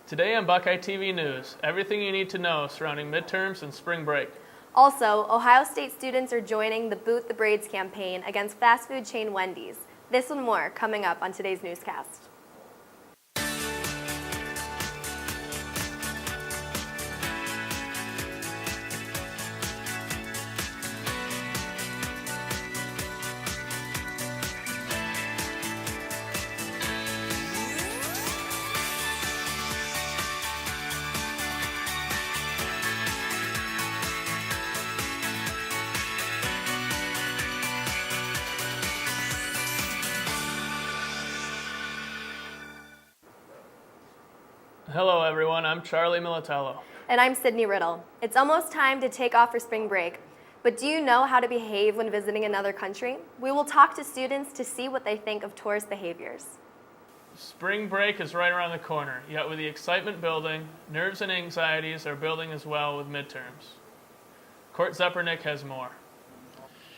Today on Buckeye TV News, everything you need to know surrounding midterms and spring break. Also, Ohio State students are joining the Boot the Braids campaign against fast food chain Wendy's. This and more coming up on today's newscast. Hello everyone, I'm Charlie Militello. And I'm Sydney Riddle. It's almost time to take off for spring break, but do you know how to behave when visiting another country? We will talk to students to see what they think of tourist behaviors. Spring break is right around the corner, yet with the excitement building, nerves and anxieties are building as well with midterms. Court Zepernick has more.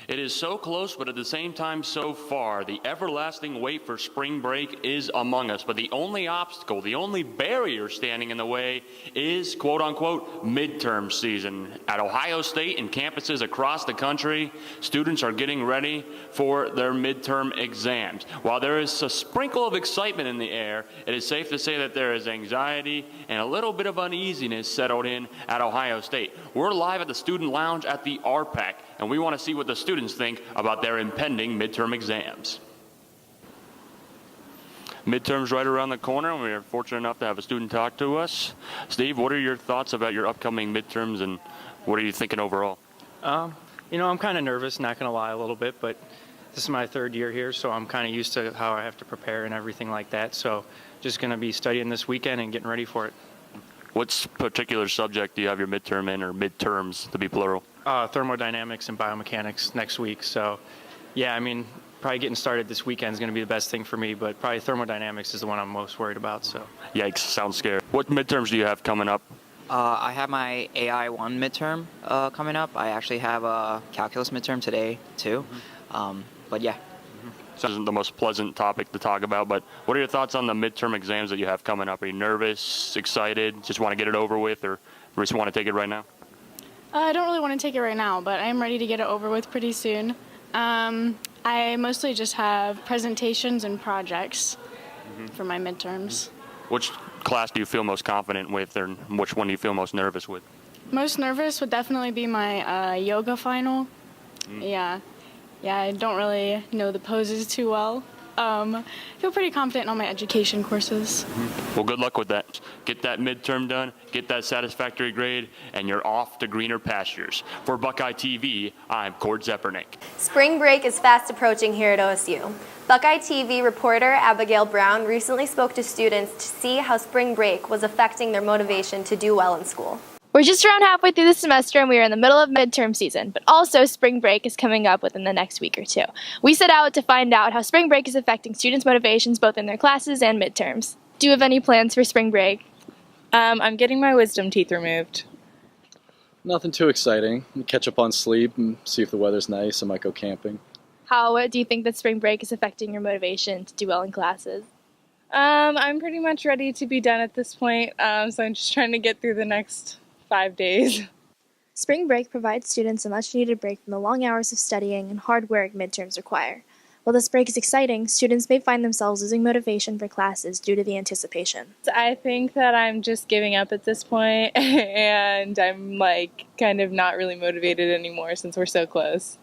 It is so close, but at the same time so far. The everlasting wait for spring break is among us, but the only obstacle, the only barrier standing in the way is, quote-unquote, midterm season. At Ohio State and campuses across the country, students are getting ready for their midterm exams. While there is a sprinkle of excitement in the air, it is safe to say that there is anxiety and a little bit of uneasiness settled in at Ohio State. We're live at the student lounge at the RPAC, and we want to see what the students think about their impending midterm exams. Midterms right around the corner, and we are fortunate enough to have a student talk to us. Steve, what are your thoughts about your upcoming midterms, and what are you thinking overall? I'm kind of nervous, not going to lie a little bit, but this is my third year here, so I'm kind of used to how I have to prepare and everything like that. So just going to be studying this weekend and getting ready for it. What particular subject do you have your midterm in, or midterms to be plural? Thermodynamics and biomechanics next week. So, yeah, probably getting started this weekend is going to be the best thing for me, but probably thermodynamics is the one I'm most worried about. So, yikes, sounds scary. What midterms do you have coming up? I have my AI 1 midterm coming up. I actually have a calculus midterm today, too. But yeah. This isn't the most pleasant topic to talk about, but what are your thoughts on the midterm exams that you have coming up? Are you nervous, excited, just want to get it over with, or just want to take it right now? I don't really want to take it right now, but I'm ready to get it over with pretty soon. I mostly just have presentations and projects for my midterms. Which class do you feel most confident with, or which one do you feel most nervous with? Most nervous would definitely be my yoga final. Yeah, I don't really know the poses too well. I feel pretty confident in all my education courses. Well, good luck with that. Get that midterm done, get that satisfactory grade, and you're off to greener pastures. For Buckeye TV, I'm Court Zepernick. Spring break is fast approaching here at OSU. Buckeye TV reporter Abigail Brown recently spoke to students to see how spring break was affecting their motivation to do well in school. We're just around halfway through the semester and we are in the middle of midterm season, but also spring break is coming up within the next week or two. We set out to find out how spring break is affecting students' motivations both in their classes and midterms. Do you have any plans for spring break? I'm getting my wisdom teeth removed. Nothing too exciting. Catch up on sleep and see if the weather's nice. I might go camping. How do you think that spring break is affecting your motivation to do well in classes? I'm pretty much ready to be done at this point, so I'm just trying to get through the next 5 days. Spring break provides students a much-needed break from the long hours of studying and hard work midterms require. While this break is exciting, students may find themselves losing motivation for classes due to the anticipation. I think that I'm just giving up at this point, and I'm kind of not really motivated anymore since we're so close.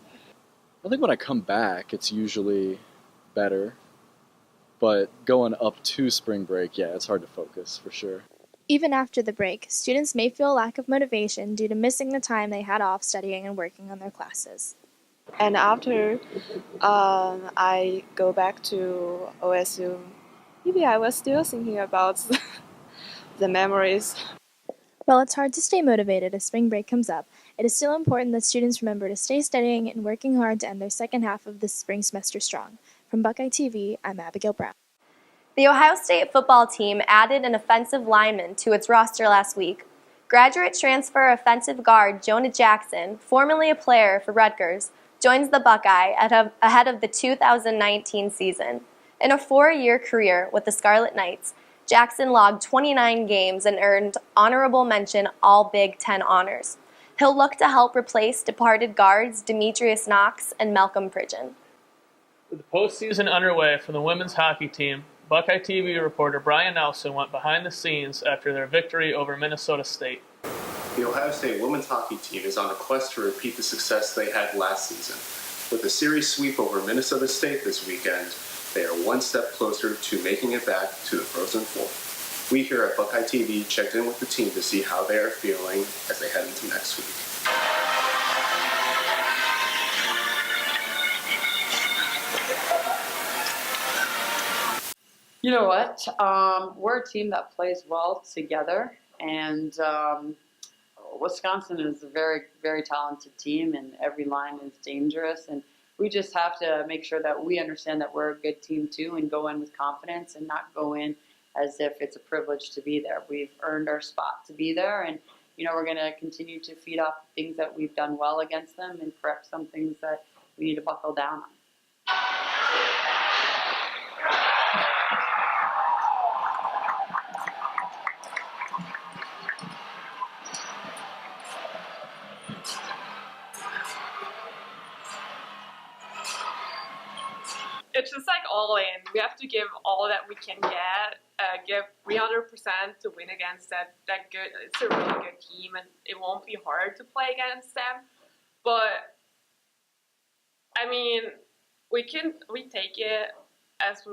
I think when I come back, it's usually better, but going up to spring break, yeah, it's hard to focus for sure. Even after the break, students may feel a lack of motivation due to missing the time they had off studying and working on their classes. And after I go back to OSU, maybe I was still thinking about the memories. While it's hard to stay motivated as spring break comes up, it is still important that students remember to stay studying and working hard to end their second half of this spring semester strong. From Buckeye TV, I'm Abigail Brown. The Ohio State football team added an offensive lineman to its roster last week. Graduate transfer offensive guard Jonah Jackson, formerly a player for Rutgers, joins the Buckeye ahead of the 2019 season. In a 4-year career with the Scarlet Knights, Jackson logged 29 games and earned honorable mention all Big Ten honors. He'll look to help replace departed guards Demetrius Knox and Malcolm Pridgeon. With the postseason underway for the women's hockey team, Buckeye TV reporter Brian Nelson went behind the scenes after their victory over Minnesota State. The Ohio State women's hockey team is on a quest to repeat the success they had last season. With a series sweep over Minnesota State this weekend, they are one step closer to making it back to the Frozen Four. We here at Buckeye TV checked in with the team to see how they are feeling as they head into next week. You know what? We're a team that plays well together, and Wisconsin is a very, very talented team, and every line is dangerous. And we just have to make sure that we understand that we're a good team too, and go in with confidence and not go in as if it's a privilege to be there. We've earned our spot to be there, and we're going to continue to feed off things that we've done well against them and correct some things that we need to buckle down on. It's just like all in. We have to give all that we can get, give 300% to win against that good. It's a really good team, and it won't be hard to play against them. But I mean, we take it as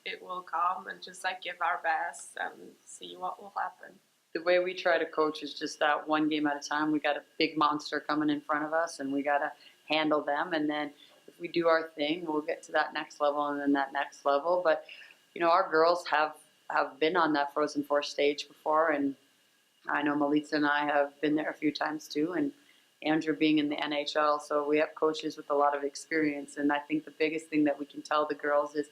it will come, and just like give our best and see what will happen. The way we try to coach is just that one game at a time. We got a big monster coming in front of us, and we got to handle them, and then if we do our thing, we'll get to that next level and then that next level. But, our girls have been on that Frozen Four stage before, and I know Melissa and I have been there a few times too, and Andrew being in the NHL, so we have coaches with a lot of experience. And I think the biggest thing that we can tell the girls is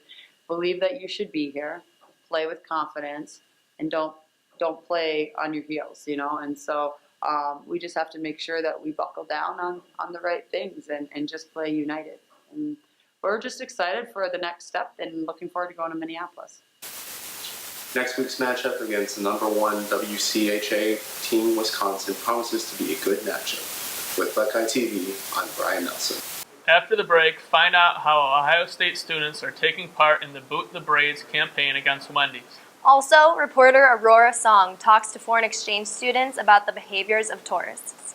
believe that you should be here, play with confidence, and don't play on your heels, And so we just have to make sure that we buckle down on the right things and just play united. And we're just excited for the next step and looking forward to going to Minneapolis. Next week's matchup against the #1 WCHA team Wisconsin promises to be a good matchup. With Buckeye TV, I'm Brian Nelson. After the break, find out how Ohio State students are taking part in the Boot the Braids campaign against Wendy's. Also, reporter Aurora Song talks to foreign exchange students about the behaviors of tourists.